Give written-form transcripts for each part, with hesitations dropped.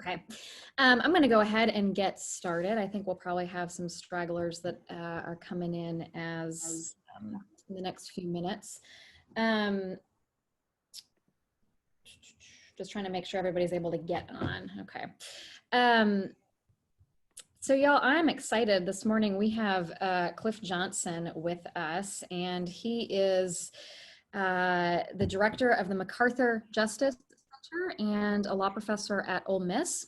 Okay, I'm going to go ahead and get started. I think we'll probably have some stragglers that are coming in as in the next few minutes. Just trying to make sure everybody's able to get on. Okay. So y'all, I'm excited. This morning we have Cliff Johnson with us, and he is the director of the MacArthur Justice Center and a law professor at Ole Miss.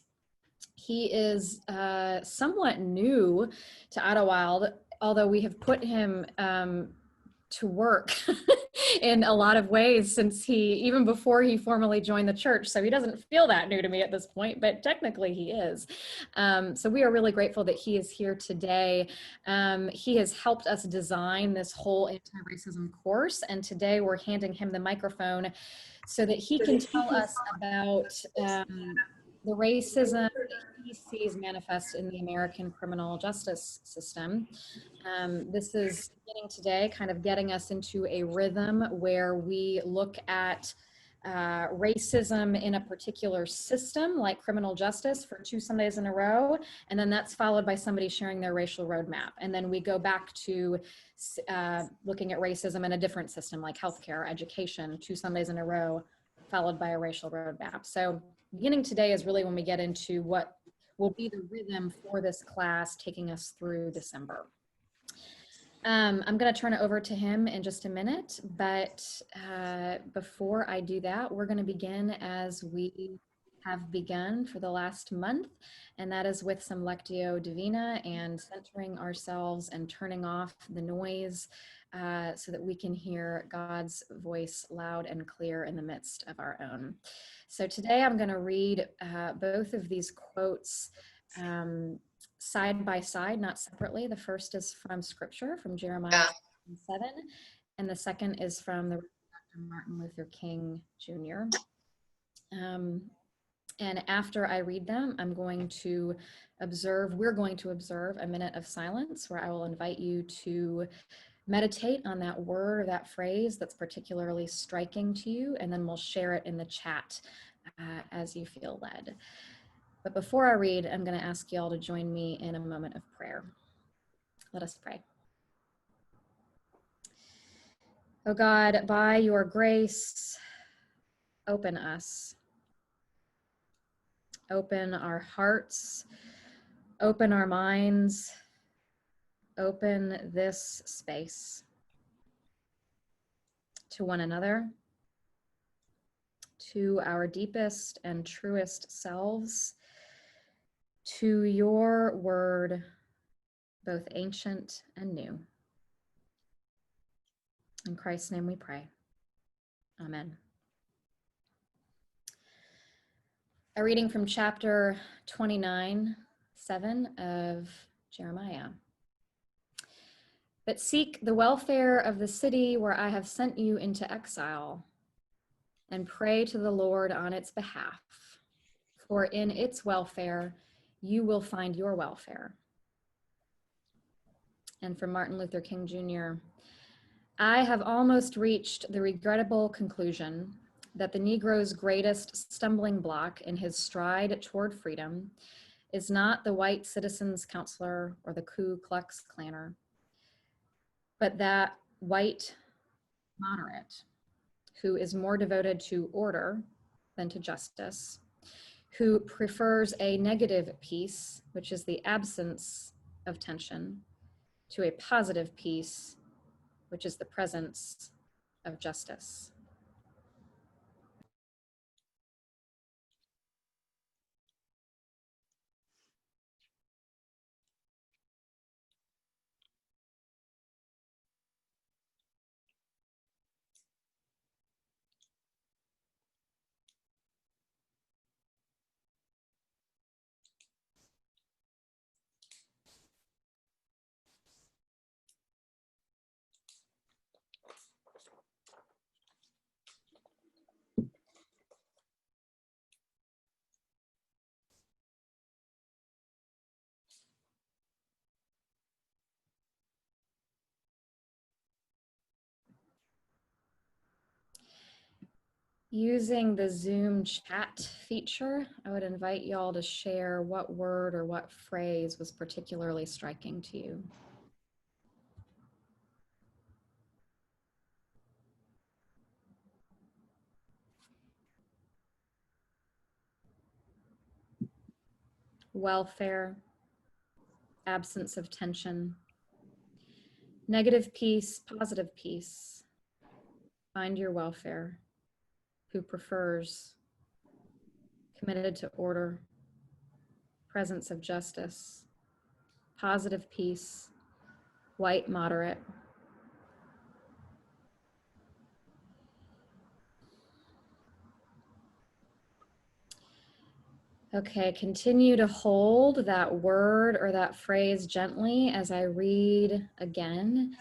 He is somewhat new to Idlewild, although we have put him to work in a lot of ways since even before he formally joined the church. So he doesn't feel that new to me at this point, but technically he is. So we are really grateful that he is here today. He has helped us design this whole anti-racism course, and today we're handing him the microphone so that he can tell us about the racism that he sees manifest in the American criminal justice system. This is beginning today, kind of getting us into a rhythm where we look at racism in a particular system, like criminal justice, for 2 Sundays in a row, and then that's followed by somebody sharing their racial roadmap. And then we go back to looking at racism in a different system, like healthcare, education, 2 Sundays in a row, followed by a racial roadmap. So beginning today is really when we get into what will be the rhythm for this class taking us through December. I'm going to turn it over to him in just a minute, but before I do that, we're going to begin as we have begun for the last month, and that is with some Lectio Divina and centering ourselves and turning off the noise so that we can hear God's voice loud and clear in the midst of our own. So today I'm going to read both of these quotes side by side, not separately. The first is from scripture, from Jeremiah 7, and the second is from the Dr. Martin Luther King Jr. And after I read them, we're going to observe a minute of silence where I will invite you to meditate on that word or that phrase that's particularly striking to you, and then we'll share it in the chat as you feel led. But before I read, I'm going to ask y'all to join me in a moment of prayer. Let us pray. Oh God, by your grace, open us. Open our hearts. Open our minds. Open this space to one another, to our deepest and truest selves, to your word, both ancient and new. In Christ's name we pray. Amen. A reading from chapter 29, 7 of Jeremiah. But seek the welfare of the city where I have sent you into exile, and pray to the Lord on its behalf, for in its welfare you will find your welfare. And from Martin Luther King Jr., I have almost reached the regrettable conclusion that the Negro's greatest stumbling block in his stride toward freedom is not the white citizen's counselor or the Ku Klux Klanner, but that white moderate who is more devoted to order than to justice, who prefers a negative peace, which is the absence of tension, to a positive peace, which is the presence of justice. Using the Zoom chat feature, I would invite y'all to share what word or what phrase was particularly striking to you. Welfare, absence of tension, negative peace, positive peace, find your welfare, who prefers, committed to order, presence of justice, positive peace, white moderate. Okay, continue to hold that word or that phrase gently as I read again.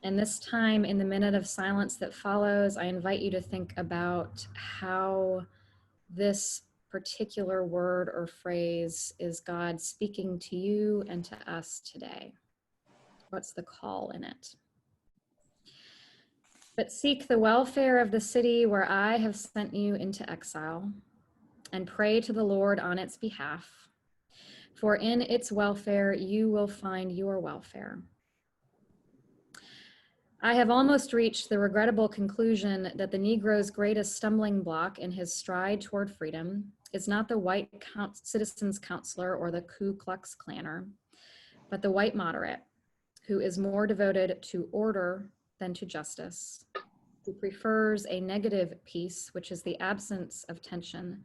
And this time, in the minute of silence that follows, I invite you to think about how this particular word or phrase is God speaking to you and to us today. What's the call in it? But seek the welfare of the city where I have sent you into exile, and pray to the Lord on its behalf. For in its welfare, you will find your welfare. I have almost reached the regrettable conclusion that the Negro's greatest stumbling block in his stride toward freedom is not the white citizen's counselor or the Ku Klux Klanner, but the white moderate, who is more devoted to order than to justice, who prefers a negative peace, which is the absence of tension,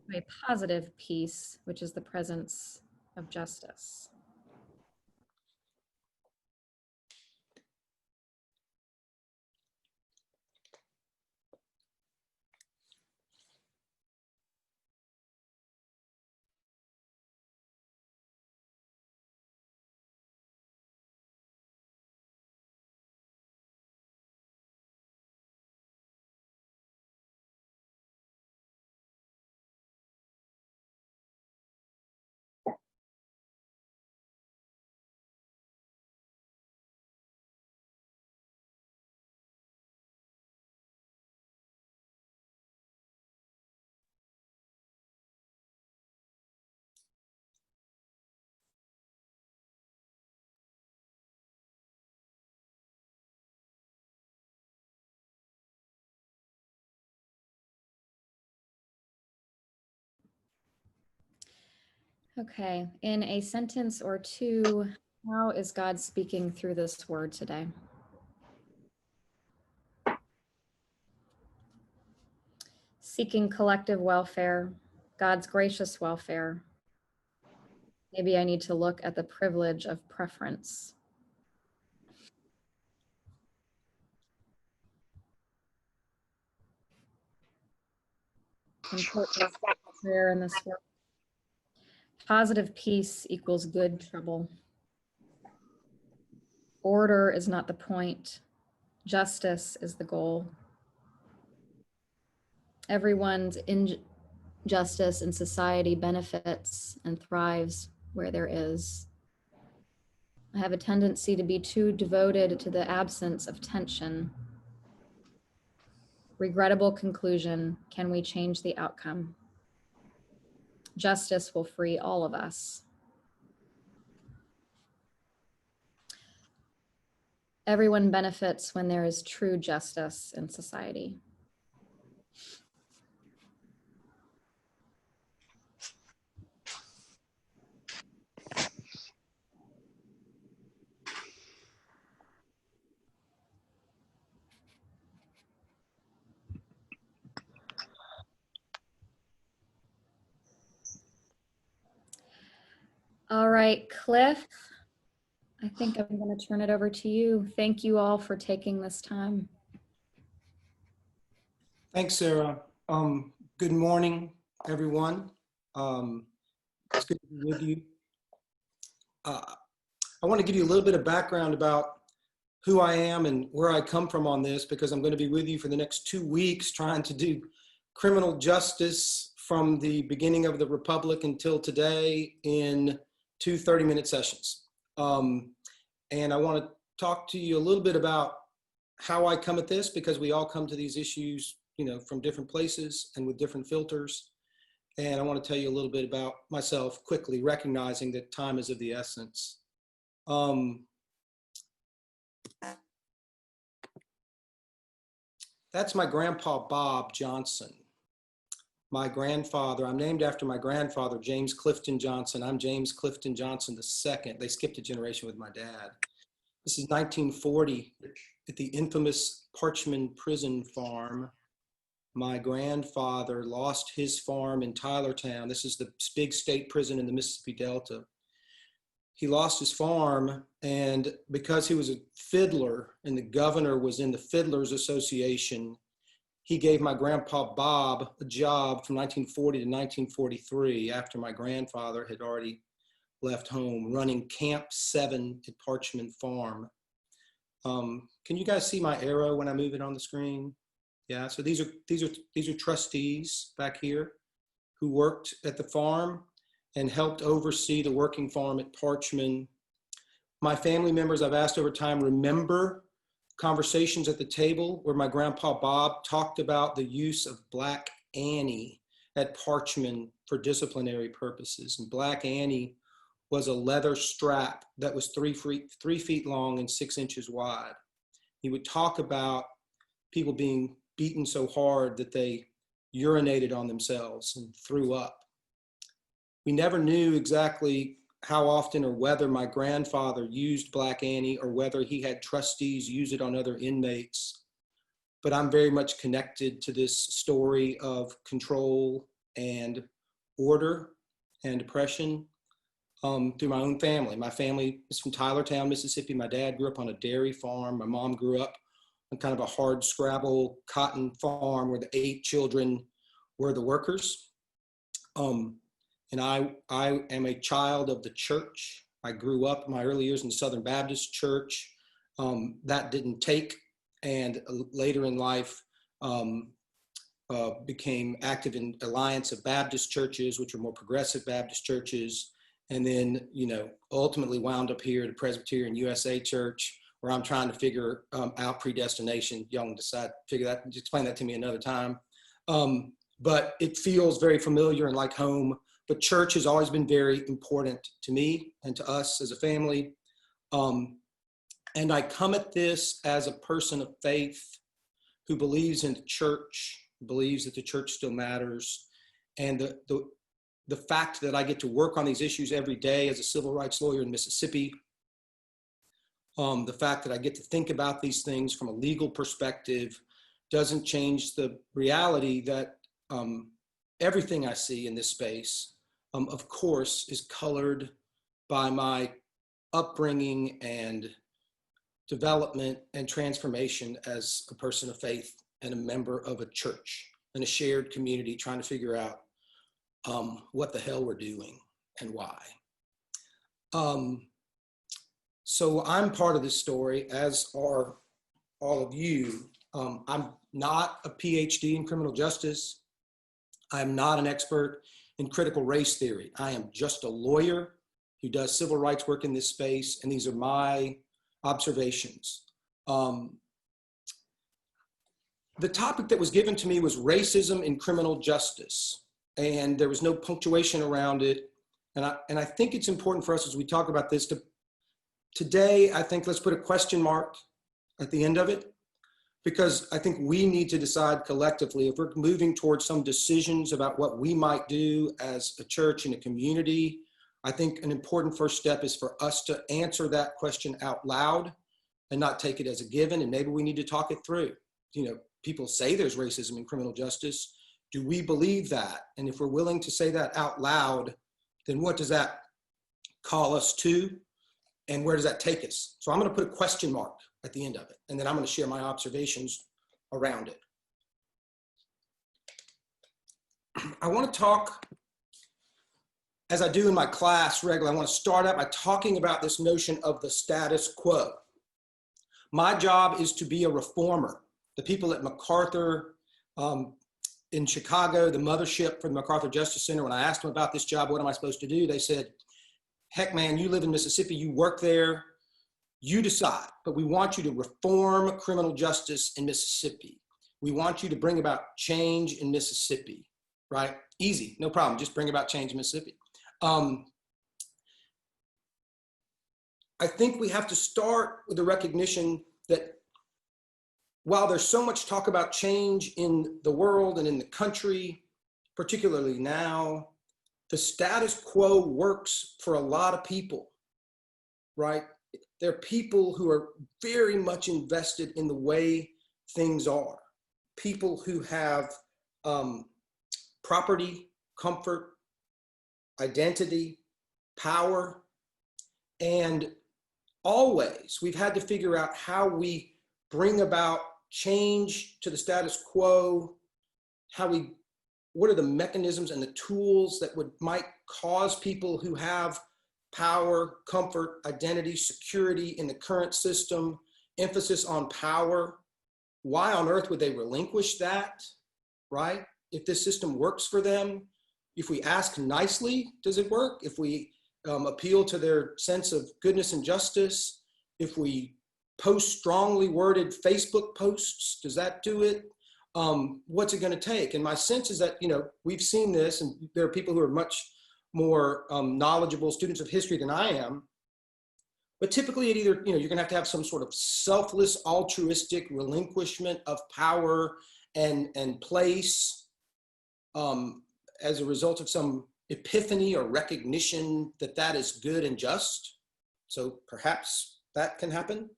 to a positive peace, which is the presence of justice. Okay, in a sentence or two, how is God speaking through this word today? Seeking collective welfare, God's gracious welfare. Maybe I need to look at the privilege of preference. Importance of prayer in this work. Positive peace equals good trouble. Order is not the point. Justice is the goal. Everyone's injustice in society benefits and thrives where there is. I have a tendency to be too devoted to the absence of tension. Regrettable conclusion, can we change the outcome? Justice will free all of us. Everyone benefits when there is true justice in society. All right, Cliff, I think I'm going to turn it over to you. Thank you all for taking this time. Thanks, Sarah. Good morning, everyone. It's good to be with you. I want to give you a little bit of background about who I am and where I come from on this, because I'm going to be with you for the next 2 weeks trying to do criminal justice from the beginning of the Republic until today in 2 30-minute sessions. And I want to talk to you a little bit about how I come at this, because we all come to these issues from different places and with different filters. And I want to tell you a little bit about myself quickly, recognizing that time is of the essence. That's my grandpa, Bob Johnson. My grandfather, I'm named after my grandfather, James Clifton Johnson. I'm James Clifton Johnson II. They skipped a generation with my dad. This is 1940 at the infamous Parchman Prison Farm. My grandfather lost his farm in Tylertown. This is the big state prison in the Mississippi Delta. He lost his farm, and because he was a fiddler and the governor was in the Fiddlers Association, he gave my grandpa Bob a job from 1940 to 1943 after my grandfather had already left home, running Camp 7 at Parchman Farm. Can you guys see my arrow when I move it on the screen? Yeah, so these are trustees back here who worked at the farm and helped oversee the working farm at Parchman. My family members, I've asked over time, remember conversations at the table where my grandpa Bob talked about the use of Black Annie at Parchman for disciplinary purposes. And Black Annie was a leather strap that was 3 feet long and 6 inches wide. He would talk about people being beaten so hard that they urinated on themselves and threw up. We never knew exactly how often or whether my grandfather used Black Annie or whether he had trustees use it on other inmates. But I'm very much connected to this story of control and order and oppression through my own family. My family is from Tylertown, Mississippi. My dad grew up on a dairy farm. My mom grew up on kind of a hard scrabble cotton farm where the 8 children were the workers. And I am a child of the church. I grew up in my early years in the Southern Baptist Church. That didn't take, and later in life became active in Alliance of Baptist Churches, which are more progressive Baptist churches. And then, ultimately wound up here at Presbyterian USA Church, where I'm trying to figure out predestination. Y'all can decide, explain that to me another time. But it feels very familiar and like home. But church has always been very important to me and to us as a family. And I come at this as a person of faith who believes in the church, believes that the church still matters. And the fact that I get to work on these issues every day as a civil rights lawyer in Mississippi, the fact that I get to think about these things from a legal perspective doesn't change the reality that everything I see in this space, of course, is colored by my upbringing and development and transformation as a person of faith and a member of a church and a shared community trying to figure out what the hell we're doing and why. So I'm part of this story, as are all of you. I'm not a PhD in criminal justice. I'm not an expert in critical race theory. I am just a lawyer who does civil rights work in this space, and these are my observations. The topic that was given to me was racism in criminal justice, and there was no punctuation around it. And I think it's important for us as we talk about this today, I think let's put a question mark at the end of it, because I think we need to decide collectively if we're moving towards some decisions about what we might do as a church and a community. I think an important first step is for us to answer that question out loud and not take it as a given. And maybe we need to talk it through. People say there's racism in criminal justice. Do we believe that? And if we're willing to say that out loud, then what does that call us to? And where does that take us? So I'm going to put a question mark at the end of it, and then I'm going to share my observations around it. I want to talk, as I do in my class regularly, I want to start out by talking about this notion of the status quo. My job is to be a reformer. The people at MacArthur in Chicago, the mothership for the MacArthur Justice Center, when I asked them about this job, what am I supposed to do? They said, heck man, you live in Mississippi, you work there, you decide, but we want you to reform criminal justice in Mississippi. We want you to bring about change in Mississippi, right? Easy, no problem. Just bring about change in Mississippi. I think we have to start with the recognition that while there's so much talk about change in the world and in the country, particularly now, the status quo works for a lot of people, right? There are people who are very much invested in the way things are. People who have property, comfort, identity, power, and always we've had to figure out how we bring about change to the status quo, what are the mechanisms and the tools that might cause people who have power, comfort, identity, security in the current system, emphasis on power. Why on earth would they relinquish that, right? If this system works for them, if we ask nicely, does it work? If we appeal to their sense of goodness and justice, if we post strongly worded Facebook posts, does that do it? What's it going to take? And my sense is that, we've seen this, and there are people who are much more knowledgeable students of history than I am. But typically it either, you're going to have some sort of selfless, altruistic relinquishment of power and place as a result of some epiphany or recognition that that is good and just. So perhaps that can happen.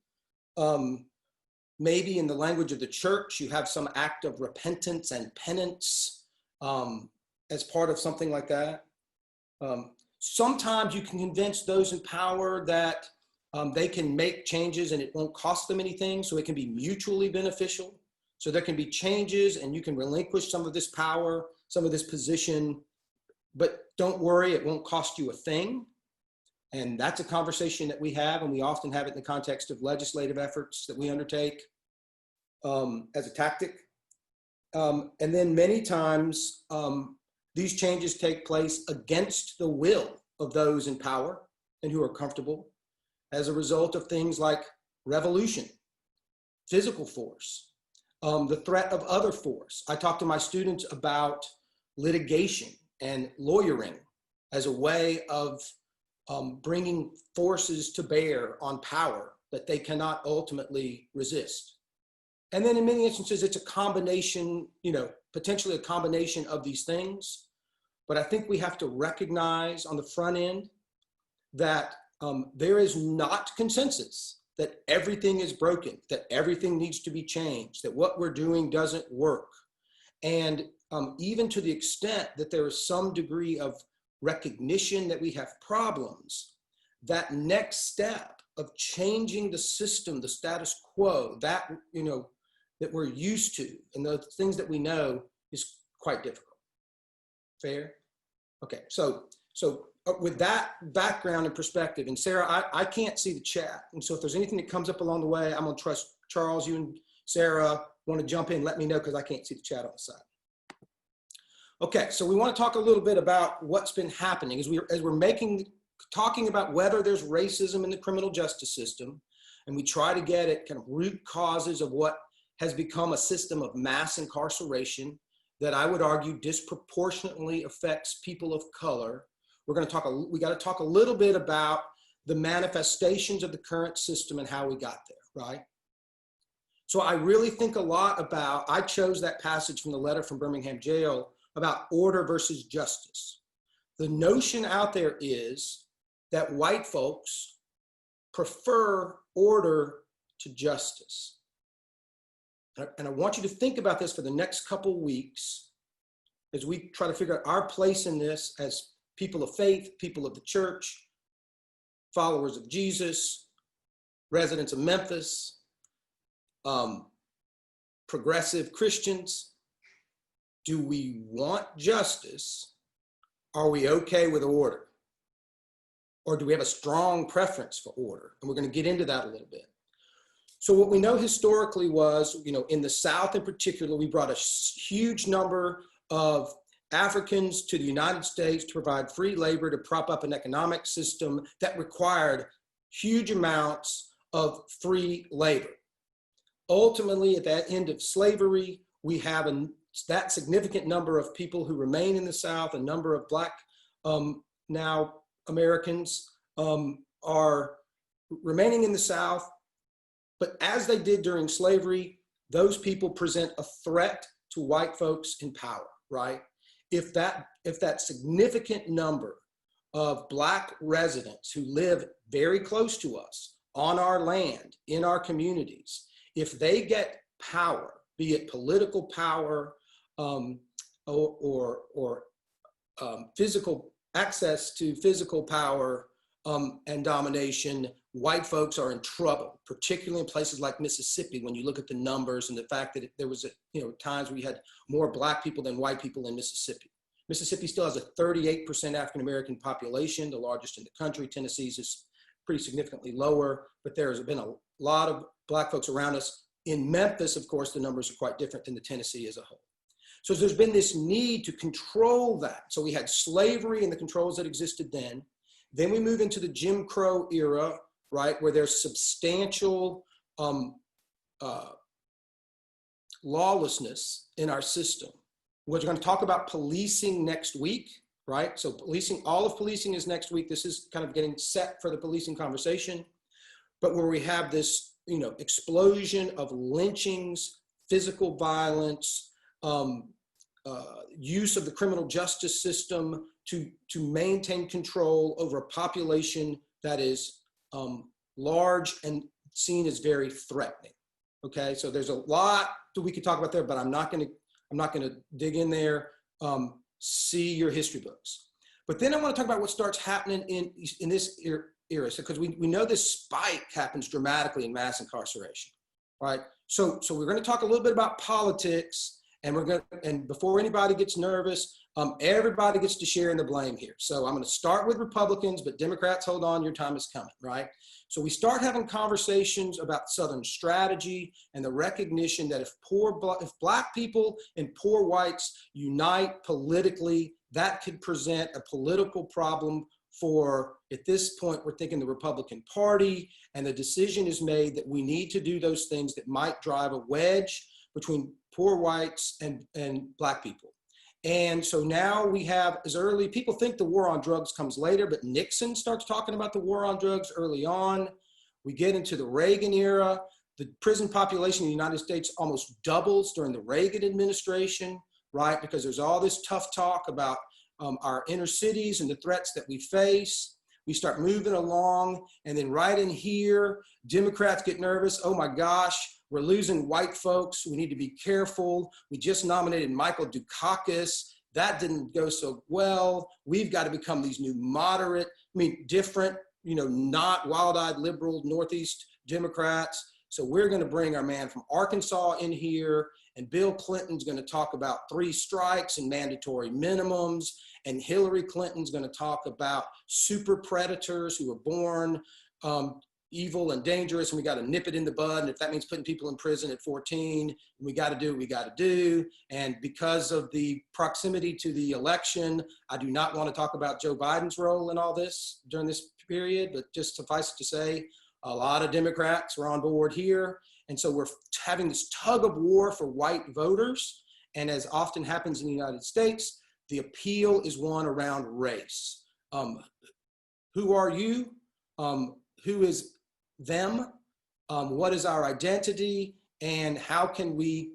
Maybe in the language of the church, you have some act of repentance and penance as part of something like that. Sometimes you can convince those in power that they can make changes and it won't cost them anything, so it can be mutually beneficial. So there can be changes and you can relinquish some of this power, some of this position, but don't worry, it won't cost you a thing. And that's a conversation that we have, and we often have it in the context of legislative efforts that we undertake as a tactic. And then many times, these changes take place against the will of those in power and who are comfortable as a result of things like revolution, physical force, the threat of other force. I talk to my students about litigation and lawyering as a way of bringing forces to bear on power that they cannot ultimately resist. And then in many instances, it's a combination, potentially a combination of these things. But I think we have to recognize on the front end that there is not consensus that everything is broken, that everything needs to be changed, that what we're doing doesn't work. And even to the extent that there is some degree of recognition that we have problems, that next step of changing the system, the status quo, that, that we're used to, and the things that we know is quite difficult. Fair? Okay, so with that background and perspective, and Sarah, I can't see the chat. And so if there's anything that comes up along the way, I'm gonna trust Charles, you and Sarah want to jump in, let me know, because I can't see the chat on the side. Okay, so we want to talk a little bit about what's been happening as we're talking about whether there's racism in the criminal justice system, and we try to get at kind of root causes of what has become a system of mass incarceration that I would argue disproportionately affects people of color. We got to talk a little bit about the manifestations of the current system and how we got there, right? So I really think a lot about, I chose that passage from the letter from Birmingham jail about order versus justice. The notion out there is that white folks prefer order to justice. And I want you to think about this for the next couple weeks as we try to figure out our place in this as people of faith, people of the church, followers of Jesus, residents of Memphis, progressive Christians. Do we want justice? Are we okay with order? Or do we have a strong preference for order? And we're going to get into that a little bit. So what we know historically was, in the South in particular, we brought a huge number of Africans to the United States to provide free labor to prop up an economic system that required huge amounts of free labor. Ultimately, at that end of slavery, we have that significant number of people who remain in the South, a number of Black now Americans are remaining in the South, but as they did during slavery, those people present a threat to white folks in power, right? If that significant number of Black residents who live very close to us on our land, in our communities, if they get power, be it political power or physical access to physical power and domination, white folks are in trouble, particularly in places like Mississippi. When you look at the numbers and the fact that there was times where you had more Black people than white people in Mississippi. Mississippi still has a 38% African-American population, the largest in the country. Tennessee's is pretty significantly lower, but there's been a lot of Black folks around us. In Memphis, of course, the numbers are quite different than the Tennessee as a whole. So there's been this need to control that. So we had slavery and the controls that existed then. Then we move into the Jim Crow era, right, where there's substantial lawlessness in our system. We're going to talk about policing next week, right? So policing, all of policing is next week. This is kind of getting set for the policing conversation. But where we have this, explosion of lynchings, physical violence, use of the criminal justice system to maintain control over a population that is large and seen as very threatening. Okay, so there's a lot that we could talk about there, but I'm not going to dig in there. See your history books. But then I want to talk about what starts happening in this era, because we know this spike happens dramatically in mass incarceration, right? So we're going to talk a little bit about politics, and before anybody gets nervous, everybody gets to share in the blame here. So I'm going to start with Republicans, but Democrats, hold on, your time is coming, right? So we start having conversations about Southern strategy and the recognition that if Black people and poor whites unite politically, that could present a political problem for, at this point, we're thinking the Republican Party, and the decision is made that we need to do those things that might drive a wedge between poor whites and Black people. And so now we have, as early, people think the war on drugs comes later, but Nixon starts talking about the war on drugs early on. We get into the Reagan era. The prison population in the United States almost doubles during the Reagan administration, right? Because there's all this tough talk about our inner cities and the threats that we face. We start moving along, and then right in here, Democrats get nervous. Oh my gosh, we're losing white folks. We need to be careful. We just nominated Michael Dukakis. That didn't go so well. We've got to become these new moderate, different, not wild-eyed liberal Northeast Democrats. So we're going to bring our man from Arkansas in here, and Bill Clinton's going to talk about 3 strikes and mandatory minimums, and Hillary Clinton's going to talk about super predators who were born evil and dangerous, and we got to nip it in the bud. And if that means putting people in prison at 14, we got to do what we got to do. And because of the proximity to the election, I do not want to talk about Joe Biden's role in all this during this period, but just suffice it to say, a lot of Democrats were on board here. And so we're having this tug of war for white voters. And as often happens in the United States, the appeal is one around race. Who are you? Who is them? What is our identity? And how can we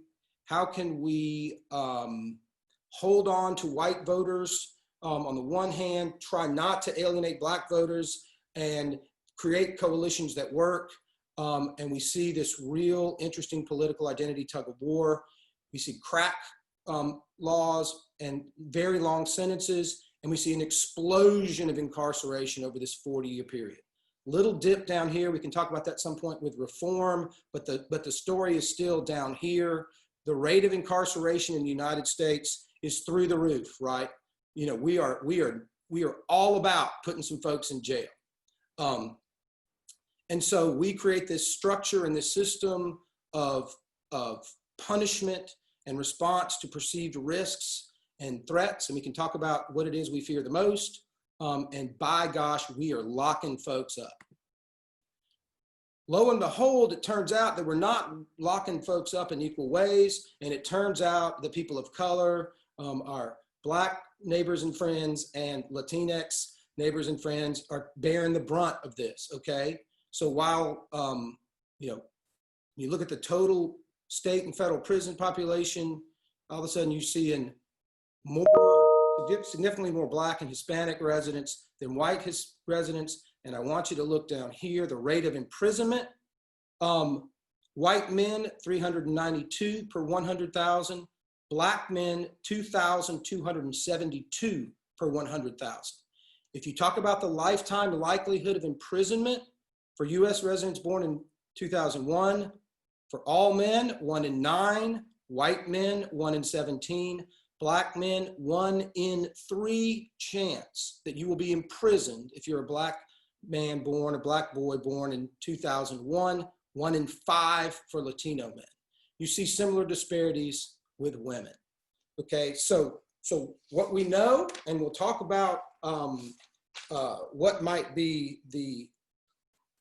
hold on to white voters on the one hand, try not to alienate Black voters, and create coalitions that work? And we see this real interesting political identity tug of war. We see crack laws and very long sentences, and we see an explosion of incarceration over this 40-year period. Little dip down here. We can talk about that at some point with reform, but the story is still down here. The rate of incarceration in the United States is through the roof, right? We are all about putting some folks in jail. And so we create this structure and this system of punishment and response to perceived risks and threats. And we can talk about what it is we fear the most. And by gosh, we are locking folks up. lo and behold, it turns out that we're not locking folks up in equal ways. And it turns out that people of color, our Black neighbors and friends and Latinx neighbors and friends are bearing the brunt of this, okay? So while, you look at the total state and federal prison population, all of a sudden you see significantly more Black and Hispanic residents than white residents. And I want you to look down here, the rate of imprisonment. White men, 392 per 100,000. Black men, 2,272 per 100,000. If you talk about the lifetime likelihood of imprisonment for US residents born in 2001, for all men, 1 in 9, white men, 1 in 17, Black men, 1 in 3 chance that you will be imprisoned if you're a Black man born, a Black boy born in 2001, 1 in 5 for Latino men. You see similar disparities with women. Okay, so what we know, and we'll talk about what might be the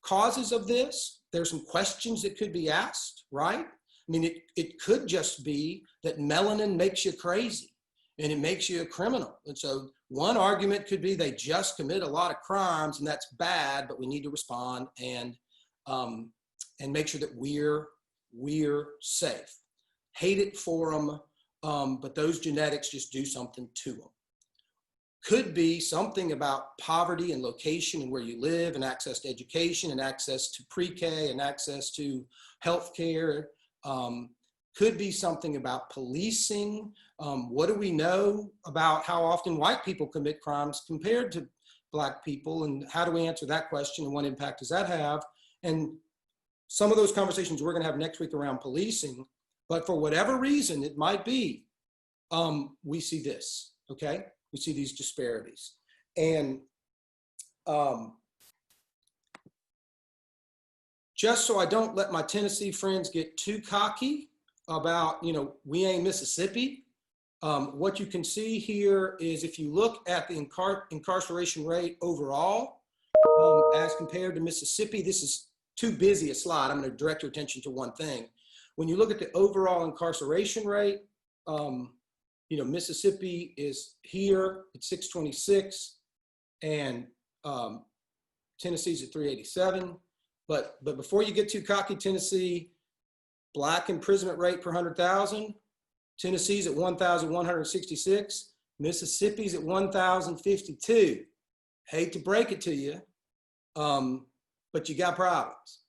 causes of this. There's some questions that could be asked, right? I mean, it could just be that melanin makes you crazy and it makes you a criminal. And so one argument could be they just commit a lot of crimes and that's bad, but we need to respond and make sure that we're safe. Hate it for them, but those genetics just do something to them. Could be something about poverty and location and where you live and access to education and access to pre-K and access to healthcare. Could be something about policing. What do we know about how often white people commit crimes compared to Black people? And how do we answer that question and what impact does that have? And some of those conversations we're gonna have next week around policing, but for whatever reason it might be, we see this, okay? We see these disparities. And just so I don't let my Tennessee friends get too cocky about, we ain't Mississippi, what you can see here is if you look at the incarceration rate overall, as compared to Mississippi, this is too busy a slide. I'm gonna direct your attention to one thing. When you look at the overall incarceration rate, Mississippi is here at 626 and Tennesse's at 387. But before you get too cocky, Tennessee, Black imprisonment rate per 100,000, Tennesse's at 1,166, Mississippi's at 1,052. Hate to break it to you, but you got problems,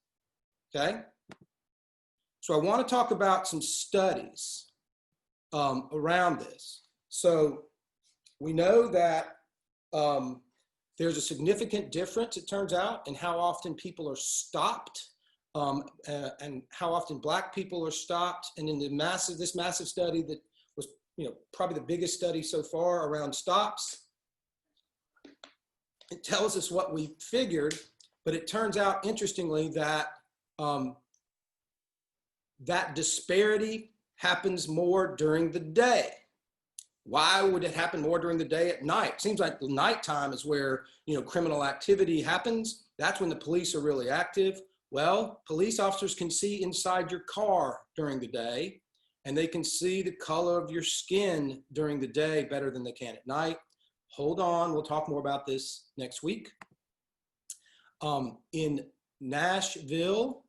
okay? So I want to talk about some studies around this. So we know that there's a significant difference, it turns out, in how often people are stopped and how often Black people are stopped. And in this massive study that was, probably the biggest study so far around stops, it tells us what we figured, but it turns out, interestingly, that that disparity happens more during the day. Why would it happen more during the day at night? Seems like the nighttime is where, criminal activity happens. That's when the police are really active. Well, police officers can see inside your car during the day, and they can see the color of your skin during the day better than they can at night. Hold on, we'll talk more about this next week. In Nashville,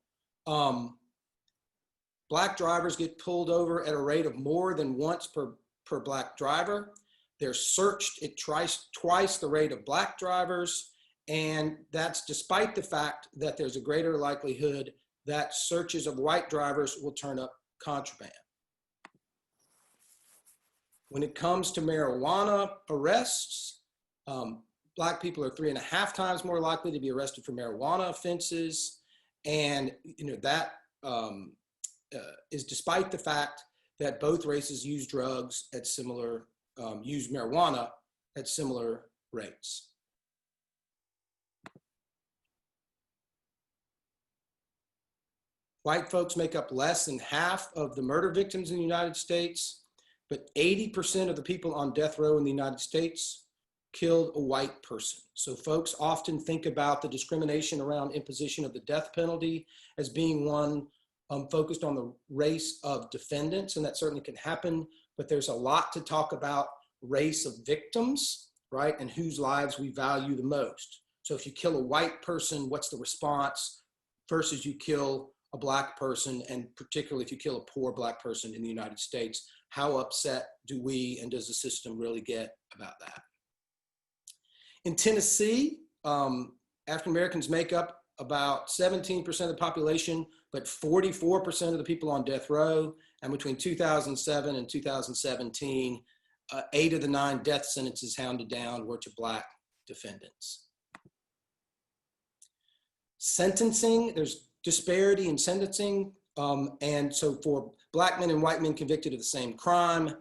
Black drivers get pulled over at a rate of more than once per Black driver. They're searched at twice the rate of Black drivers, and that's despite the fact that there's a greater likelihood that searches of white drivers will turn up contraband. When it comes to marijuana arrests, Black people are 3.5 times more likely to be arrested for marijuana offenses, and that is despite the fact that both races use drugs at use marijuana at similar rates. White folks make up less than half of the murder victims in the United States, but 80% of the people on death row in the United States killed a white person. So folks often think about the discrimination around imposition of the death penalty as being one focused on the race of defendants, and that certainly can happen, but there's a lot to talk about race of victims, right, and whose lives we value the most. So if you kill a white person, what's the response versus you kill a black person, and particularly if you kill a poor black person in the United States, how upset do we and does the system really get about that? In Tennessee, African Americans make up about 17% of the population, but 44% of the people on death row. And between 2007 and 2017, 8 of the 9 death sentences handed down were to black defendants. Sentencing, there's disparity in sentencing. And so for black men and white men convicted of the same crime,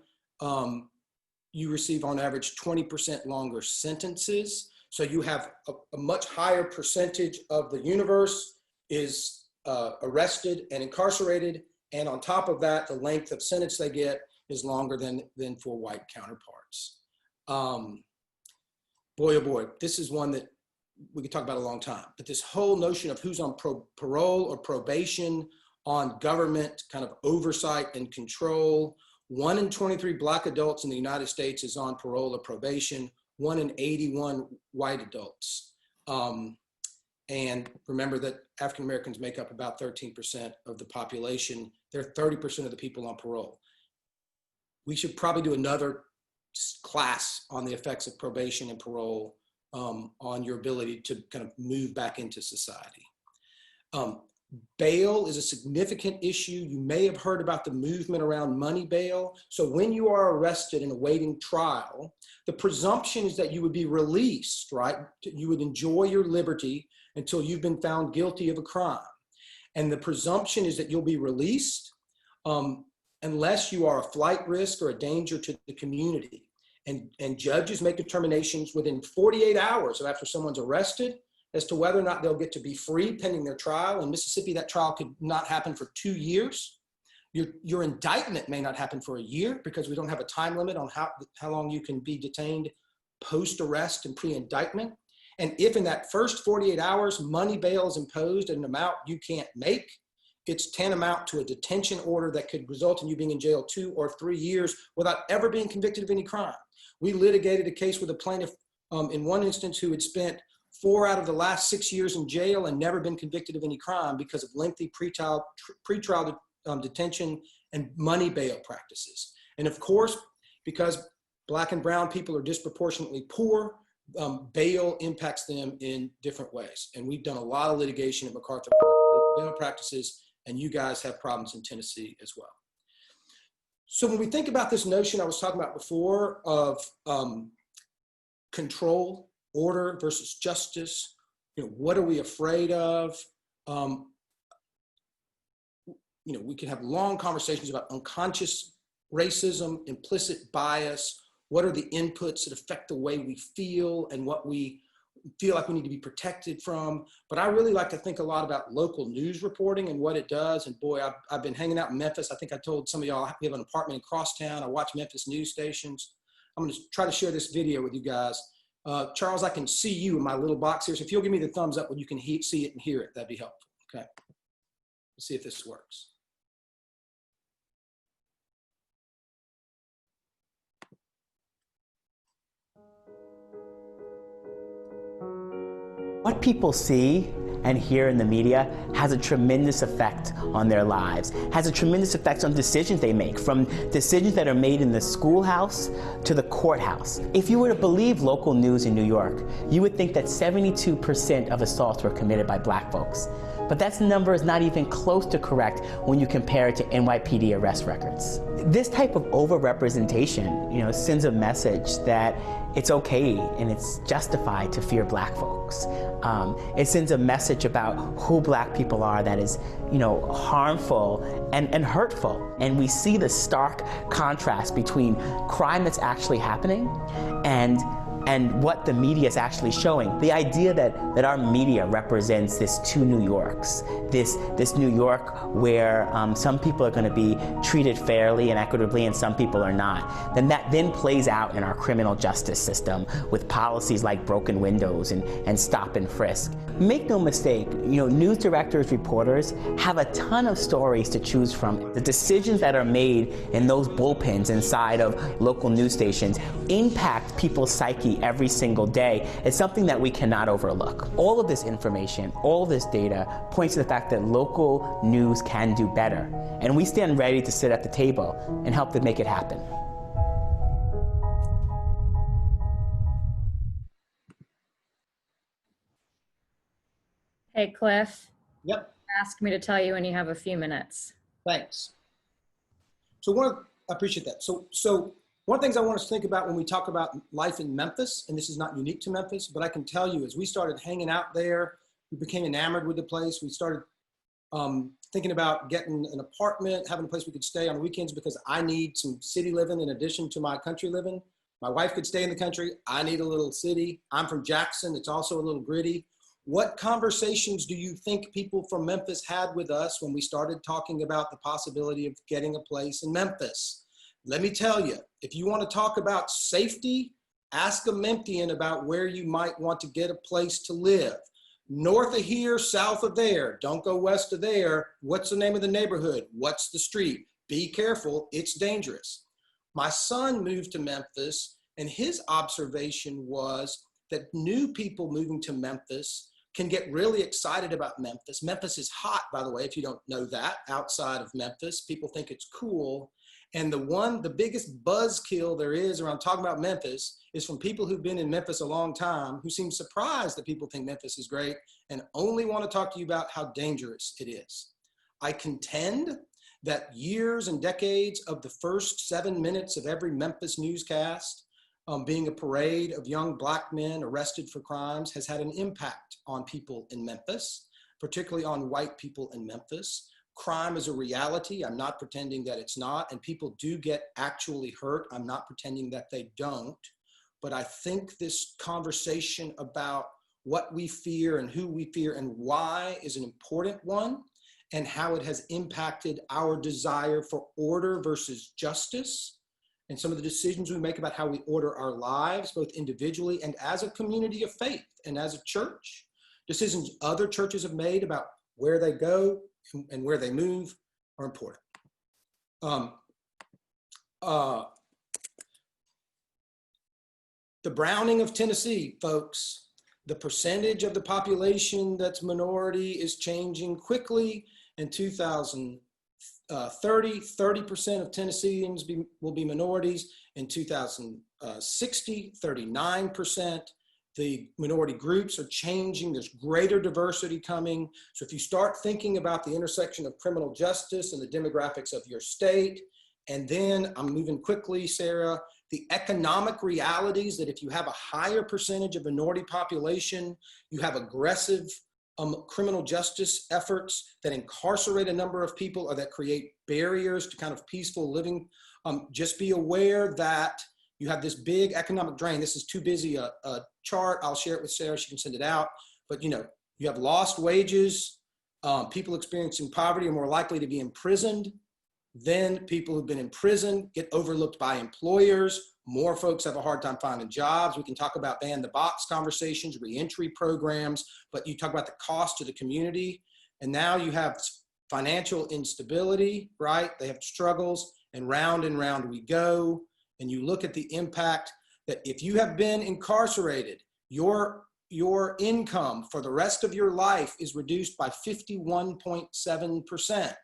you receive on average 20% longer sentences. So you have a much higher percentage of the universe is arrested and incarcerated. And on top of that, the length of sentence they get is longer than for white counterparts. Boy, oh boy, this is one that we could talk about a long time, but this whole notion of who's on parole or probation, on government kind of oversight and control. 1 in 23 black adults in the United States is on parole or probation, 1 in 81 white adults. And remember that African Americans make up about 13% of the population. They're 30% of the people on parole. We should probably do another class on the effects of probation and parole on your ability to kind of move back into society. Bail is a significant issue. You may have heard about the movement around money bail. So when you are arrested and awaiting trial, the presumption is that you would be released, right? You would enjoy your liberty until you've been found guilty of a crime. And the presumption is that you'll be released unless you are a flight risk or a danger to the community. And judges make determinations within 48 hours after someone's arrested as to whether or not they'll get to be free pending their trial. In Mississippi, that trial could not happen for 2 years. Your indictment may not happen for a year because we don't have a time limit on how long you can be detained post-arrest and pre-indictment. And if in that first 48 hours, money bail is imposed at an amount you can't make, it's tantamount to a detention order that could result in you being in jail 2 or 3 years without ever being convicted of any crime. We litigated a case with a plaintiff in one instance who had spent 4 out of the last 6 years in jail and never been convicted of any crime because of lengthy pretrial detention and money bail practices. And of course, because black and brown people are disproportionately poor, bail impacts them in different ways. And we've done a lot of litigation at MacArthur bail practices, and you guys have problems in Tennessee as well. So when we think about this notion I was talking about before of control, order versus justice, what are we afraid of? We can have long conversations about unconscious racism, implicit bias. What are the inputs that affect the way we feel and what we feel like we need to be protected from? But I really like to think a lot about local news reporting and what it does. And boy, I've been hanging out in Memphis. I think I told some of y'all we have an apartment in Crosstown. I watch Memphis news stations. I'm going to try to share this video with you guys. Charles, I can see you in my little box here. So if you'll give me the thumbs up when you can see it and hear it, that'd be helpful. Okay. Let's see if this works. What people see and hear in the media has a tremendous effect on their lives, has a tremendous effect on decisions they make, from decisions that are made in the schoolhouse to the courthouse. If you were to believe local news in New York, you would think that 72% of assaults were committed by black folks. But that number is not even close to correct when you compare it to NYPD arrest records. This type of overrepresentation, sends a message that it's okay and it's justified to fear black folks. It sends a message about who black people are that is, harmful and hurtful. And we see the stark contrast between crime that's actually happening and and what the media is actually showing. The idea that our media represents this two New Yorks, this New York where some people are going to be treated fairly and equitably and some people are not, then that then plays out in our criminal justice system with policies like broken windows and stop and frisk. Make no mistake, news directors, reporters have a ton of stories to choose from. The decisions that are made in those bullpens inside of local news stations impact people's psyche every single day. It's something that we cannot overlook. All of this information, all of this data points to the fact that local news can do better. And we stand ready to sit at the table and help them make it happen. Hey, Cliff. Yep. Ask me to tell you when you have a few minutes. Thanks. So I appreciate that. So one of the things I want us to think about when we talk about life in Memphis, and this is not unique to Memphis, but I can tell you as we started hanging out there, we became enamored with the place. We started thinking about getting an apartment, having a place we could stay on weekends because I need some city living in addition to my country living. My wife could stay in the country. I need a little city. I'm from Jackson. It's also a little gritty. What conversations do you think people from Memphis had with us when we started talking about the possibility of getting a place in Memphis? Let me tell you, if you want to talk about safety, ask a Memphian about where you might want to get a place to live. North of here, south of there, don't go west of there. What's the name of the neighborhood? What's the street? Be careful, it's dangerous. My son moved to Memphis and his observation was that new people moving to Memphis can get really excited about Memphis. Memphis is hot, by the way, if you don't know that, outside of Memphis. People think it's cool. And the biggest buzzkill there is around talking about Memphis is from people who've been in Memphis a long time, who seem surprised that people think Memphis is great and only want to talk to you about how dangerous it is. I contend that years and decades of the first 7 minutes of every Memphis newscast being a parade of young Black men arrested for crimes has had an impact on people in Memphis, particularly on white people in Memphis. Crime is a reality. I'm not pretending that it's not, and people do get actually hurt. I'm not pretending that they don't, but I think this conversation about what we fear and who we fear and why is an important one, and how it has impacted our desire for order versus justice, and some of the decisions we make about how we order our lives, both individually and as a community of faith and as a church. Decisions other churches have made about where they go and where they move are important. The browning of Tennessee, folks, the percentage of the population that's minority is changing quickly. In 2030, 30% of Tennesseans will be minorities. In 2060, 39%. The minority groups are changing. There's greater diversity coming. So if you start thinking about the intersection of criminal justice and the demographics of your state, and then I'm moving quickly, Sarah, the economic realities that if you have a higher percentage of minority population, you have aggressive criminal justice efforts that incarcerate a number of people or that create barriers to kind of peaceful living. Just be aware that you have this big economic drain. This is too busy a chart. I'll share it with Sarah. She can send it out. But you have lost wages. People experiencing poverty are more likely to be imprisoned. Then people who've been in prison get overlooked by employers. More folks have a hard time finding jobs. We can talk about ban the box conversations, reentry programs, but you talk about the cost to the community. And now you have financial instability, right? They have struggles, and round we go. And you look at the impact that if you have been incarcerated, your income for the rest of your life is reduced by 51.7%.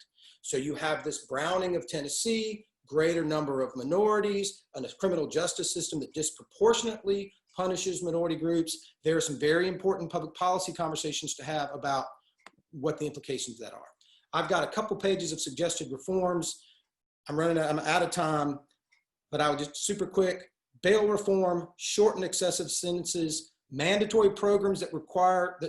So you have this browning of Tennessee, greater number of minorities, and a criminal justice system that disproportionately punishes minority groups. There are some very important public policy conversations to have about what the implications of that are. I've got a couple pages of suggested reforms. I'm out of time. But I would just super quick: bail reform, shorten excessive sentences, mandatory programs that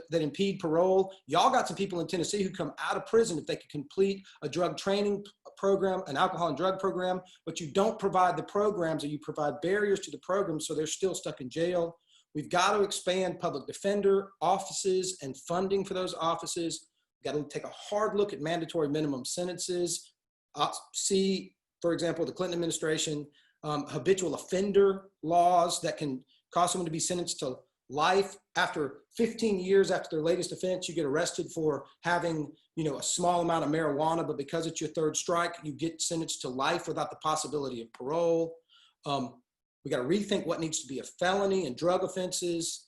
that impede parole. Y'all got some people in Tennessee who come out of prison if they could complete a drug training program, an alcohol and drug program, but you don't provide the programs, or you provide barriers to the program, so they're still stuck in jail. We've got to expand public defender offices and funding for those offices. We've got to take a hard look at mandatory minimum sentences. See, for example, the Clinton administration, habitual offender laws that can cause someone to be sentenced to life. After 15 years after their latest offense, you get arrested for having, a small amount of marijuana, but because it's your third strike, you get sentenced to life without the possibility of parole. We got to rethink what needs to be a felony and drug offenses.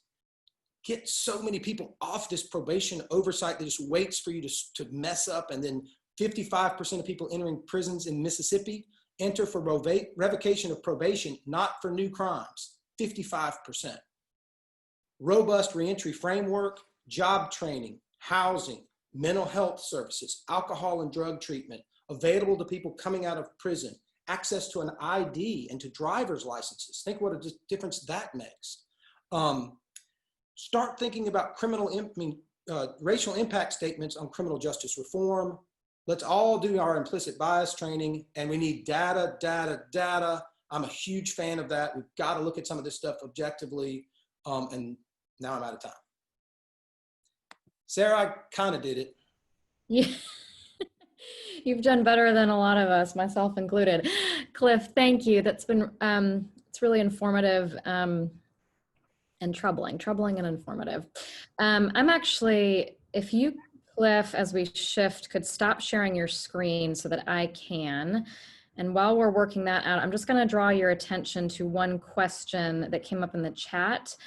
Get so many people off this probation oversight that just waits for you to mess up. And then 55% of people entering prisons in Mississippi enter for revocation of probation, not for new crimes, 55%. Robust reentry framework, job training, housing, mental health services, alcohol and drug treatment available to people coming out of prison, access to an ID and to driver's licenses. Think what a difference that makes. Start thinking about racial impact statements on criminal justice reform. Let's all do our implicit bias training, and we need data, data, data. I'm a huge fan of that. We've got to look at some of this stuff objectively, and now I'm out of time. Sarah, I kind of did it. Yeah. You've done better than a lot of us, myself included. Cliff, thank you. That's been, it's really informative and troubling and informative. I'm actually, if you, Cliff, as we shift, could stop sharing your screen so that I can. And while we're working that out, I'm just going to draw your attention to one question that came up in the chat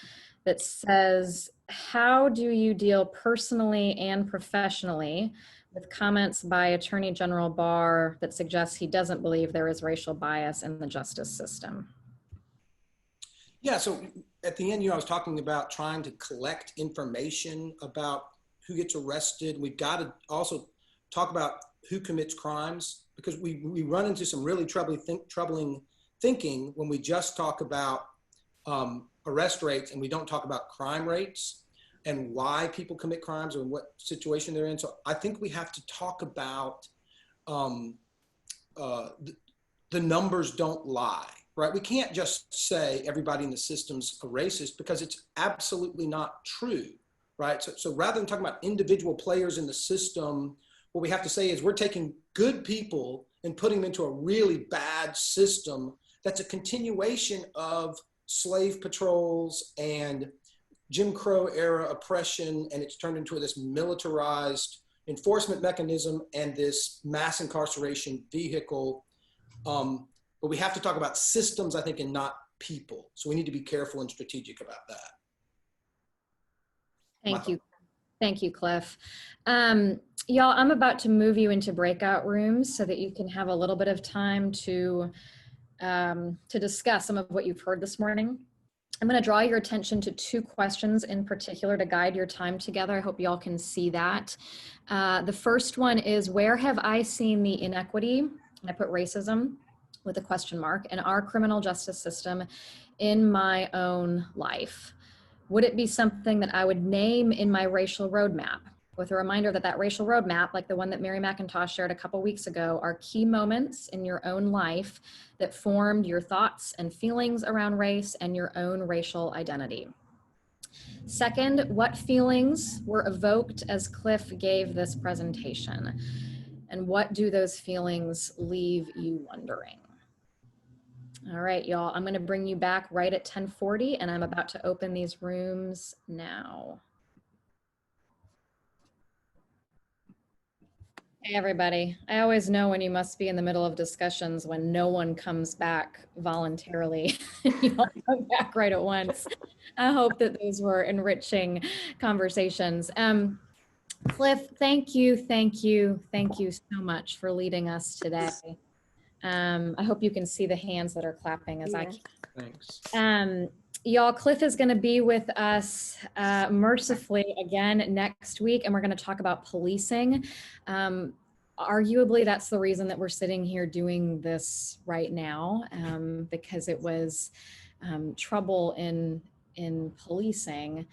that says, how do you deal personally and professionally with comments by Attorney General Barr that suggests he doesn't believe there is racial bias in the justice system? Yeah, so at the end, I was talking about trying to collect information about who gets arrested. We've got to also talk about who commits crimes, because we run into some really troubling thinking when we just talk about arrest rates and we don't talk about crime rates and why people commit crimes or what situation they're in. So I think we have to talk about the numbers don't lie, right? We can't just say everybody in the system's a racist, because it's absolutely not true, right? So rather than talking about individual players in the system, what we have to say is we're taking good people and putting them into a really bad system that's a continuation of slave patrols and Jim Crow era oppression, and it's turned into this militarized enforcement mechanism and this mass incarceration vehicle. But we have to talk about systems, I think, and not people. So we need to be careful and strategic about that. Thank you. Thank you, Cliff. Y'all, I'm about to move you into breakout rooms so that you can have a little bit of time to discuss some of what you've heard this morning. I'm going to draw your attention to two questions in particular to guide your time together. I hope y'all can see that. The first one is, where have I seen the inequity, and I put racism with a question mark, in our criminal justice system in my own life? Would it be something that I would name in my racial roadmap? With a reminder that that racial roadmap, like the one that Mary McIntosh shared a couple weeks ago, are key moments in your own life that formed your thoughts and feelings around race and your own racial identity. Second, what feelings were evoked as Cliff gave this presentation? And what do those feelings leave you wondering? All right, y'all, I'm gonna bring you back right at 10:40, and I'm about to open these rooms now. Hey everybody, I always know when you must be in the middle of discussions when no one comes back voluntarily. You all come back right at once. I hope that those were enriching conversations. Cliff, thank you so much for leading us today. I hope you can see the hands that are clapping as I can. Thanks. Y'all, Cliff is going to be with us mercifully again next week, and we're going to talk about policing. Arguably, that's the reason that we're sitting here doing this right now, because it was trouble in policing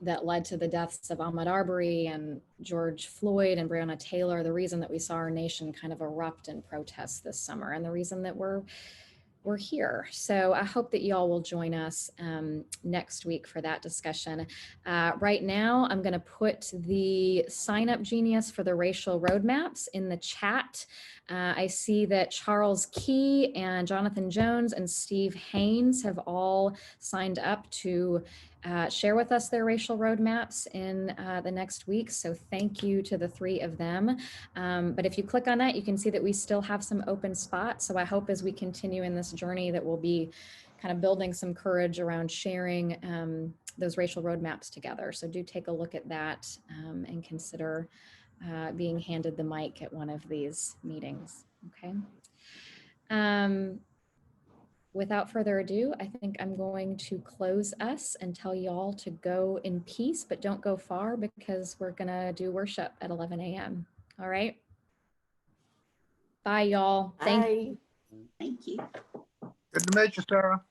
that led to the deaths of Ahmaud Arbery and George Floyd and Breonna Taylor, the reason that we saw our nation kind of erupt in protest this summer, and the reason that we're we're here. So I hope that y'all will join us next week for that discussion. Right now, I'm going to put the sign up genius for the racial roadmaps in the chat. I see that Charles Key and Jonathan Jones and Steve Haynes have all signed up to share with us their racial roadmaps in the next week. So thank you to the three of them. But if you click on that, you can see that we still have some open spots. So I hope as we continue in this journey that we'll be kind of building some courage around sharing those racial roadmaps together. So do take a look at that and consider being handed the mic at one of these meetings, okay? Without further ado, I think I'm going to close us and tell y'all to go in peace, but don't go far because we're gonna do worship at 11 a.m. All right? Bye, y'all. Thank you. Thank you. Good to meet you, Sarah.